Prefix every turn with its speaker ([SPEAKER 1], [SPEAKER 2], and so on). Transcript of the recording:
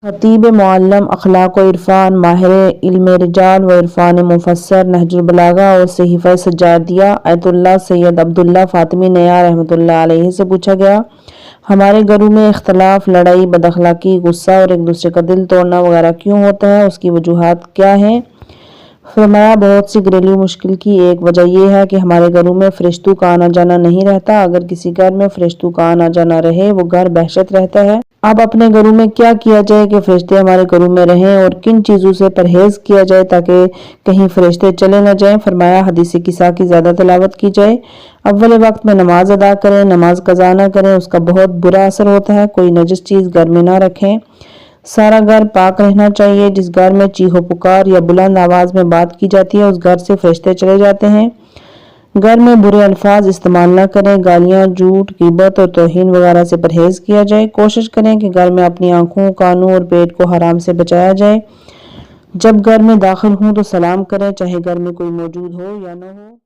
[SPEAKER 1] خطیب معلم، اخلاق و عرفان، ماہر علم رجال و عرفان مفسر، نہج البلاغہ اور صحیفہ سجادیہ آیت اللہ سید عبداللہ فاطمی نیا رحمۃ اللہ علیہ سے پوچھا گیا، ہمارے گھروں میں اختلاف، لڑائی، بد اخلاقی، غصہ اور ایک دوسرے کا دل توڑنا وغیرہ کیوں ہوتا ہے؟ اس کی وجوہات کیا ہیں؟ فرمایا، بہت سی گھریلو مشکل کی ایک وجہ یہ ہے کہ ہمارے گھروں میں فرشتوں کا آنا جانا نہیں رہتا۔ اگر کسی گھر میں فرشتوں کا آنا جانا رہے، وہ گھر بہشت رہتا ہے۔ اب اپنے گھروں میں کیا کیا جائے کہ فرشتے ہمارے گھروں میں رہیں، اور کن چیزوں سے پرہیز کیا جائے تاکہ کہیں فرشتے چلے نہ جائیں؟ فرمایا، حدیث کسا کی زیادہ تلاوت کی جائے، اول وقت میں نماز ادا کریں، نماز قضا نہ کریں، اس کا بہت برا اثر ہوتا ہے۔ کوئی نجس چیز گھر میں نہ رکھیں، سارا گھر پاک رہنا چاہیے۔ جس گھر میں چیخو پکار یا بلند آواز میں بات کی جاتی ہے، اس گھر سے فرشتے چلے جاتے ہیں۔ گھر میں برے الفاظ استعمال نہ کریں، گالیاں، جھوٹ، غیبت اور توہین وغیرہ سے پرہیز کیا جائے۔ کوشش کریں کہ گھر میں اپنی آنکھوں، کانوں اور پیٹ کو حرام سے بچایا جائے۔ جب گھر میں داخل ہوں تو سلام کریں، چاہے گھر میں کوئی موجود ہو یا نہ ہو۔